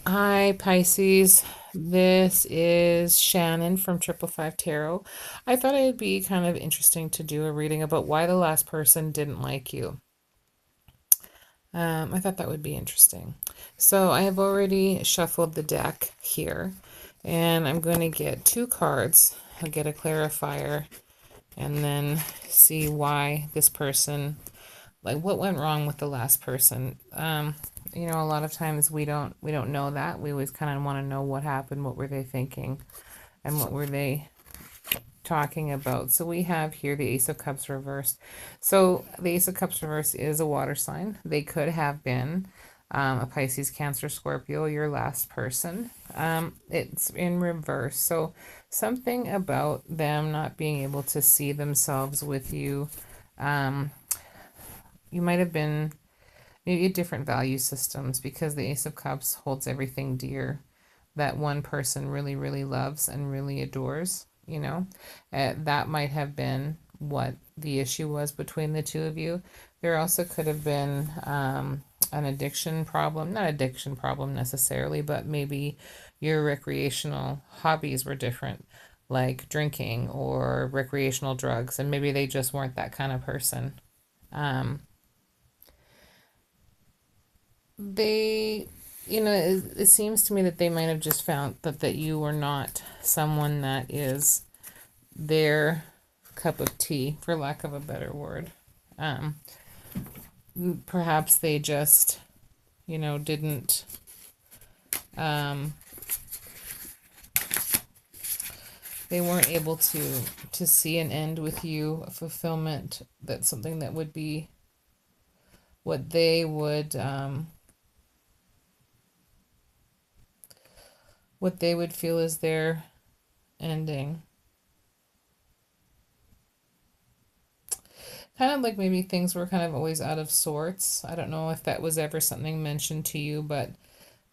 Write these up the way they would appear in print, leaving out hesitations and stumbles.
Hi, Pisces. This is Shannon from Triple Five Tarot. I thought it would be kind of interesting to do a reading about why the last person didn't like you. I thought that would be interesting. So I have already shuffled the deck here, and I'm going to get two cards. I'll get a clarifier and then see why this person, like what went wrong with the last person. A lot of times we don't know that. We always kind of want to know what happened, what were they thinking, and what were they talking about. So we have here the Ace of Cups reversed. So the Ace of Cups reversed is a water sign. They could have been a Pisces, Cancer, Scorpio, your last person. It's in reverse. So something about them not being able to see themselves with you. You might have been maybe different value systems because the Ace of Cups holds everything dear that one person really, really loves and really adores, That might have been what the issue was between the two of you. There also could have been an addiction problem, not addiction problem necessarily, but maybe your recreational hobbies were different, like drinking or recreational drugs, and maybe they just weren't that kind of person. Um, they it seems to me that they might have just found that you were not someone that is their cup of tea, for lack of a better word. um Perhaps they just didn't um they weren't able to see an end with you, a fulfillment, that's something that would be what they would feel is their ending. Kind of like maybe things were kind of always out of sorts. I don't know if that was ever something mentioned to you, but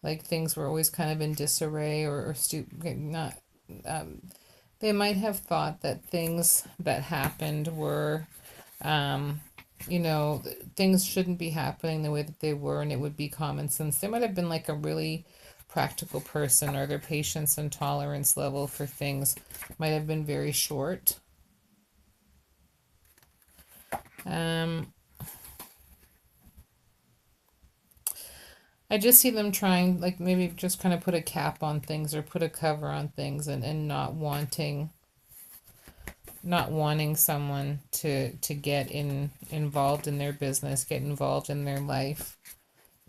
like things were always kind of in disarray or not. Um, they might have thought that things that happened were, um, things shouldn't be happening the way that they were, and it would be common sense. They might have been like a really practical person, or their patience and tolerance level for things might have been very short. Um, I just see them trying, like maybe just kind of put a cap on things or put a cover on things, and not wanting someone to get involved in their business, get involved in their life,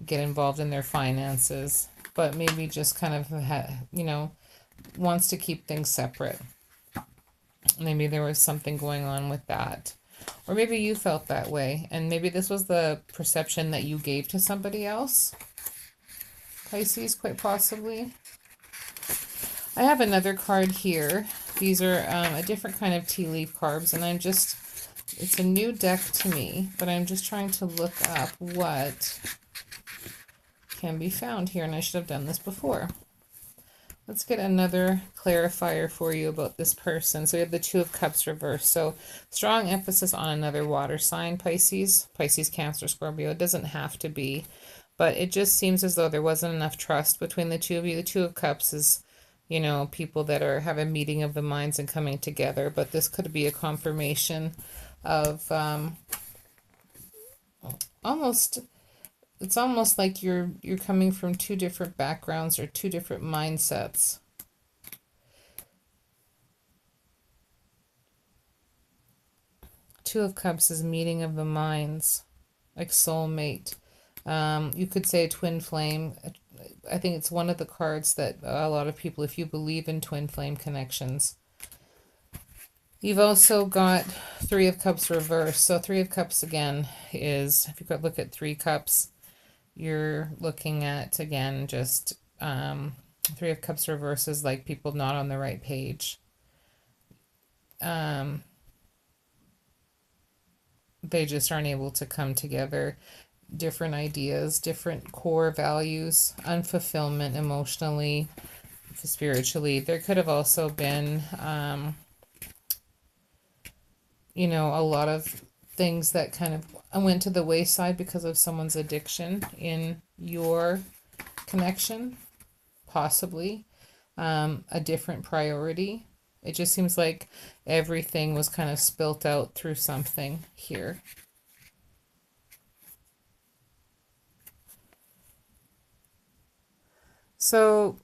get involved in their finances, but maybe just kind of wants to keep things separate. Maybe there was something going on with that. Or maybe you felt that way, and maybe this was the perception that you gave to somebody else. Pisces, quite possibly. I have another card here. These are a different kind of tea leaf cards, and it's a new deck to me, but I'm just trying to look up what can be found here, and I should have done this before. Let's get another clarifier for you about this person. So we have the Two of Cups reversed. So strong emphasis on another water sign, Pisces. Pisces, Cancer, Scorpio. It doesn't have to be, but it just seems as though there wasn't enough trust between the two of you. The Two of Cups is, people that have a meeting of the minds and coming together, but this could be a confirmation of almost it's almost like you're coming from two different backgrounds or two different mindsets. Two of Cups is meeting of the minds, like soulmate. You could say twin flame. I think it's one of the cards that a lot of people, if you believe in twin flame connections. You've also got Three of Cups reversed. So Three of Cups again is, if you could look at Three Cups, you're looking at, again, just Three of Cups reverses, like people not on the right page. They just aren't able to come together. Different ideas, different core values, unfulfillment emotionally, spiritually. There could have also been, a lot of things that kind of went to the wayside because of someone's addiction in your connection. possibly a different priority. It just seems like everything was kind of spilt out through something here. So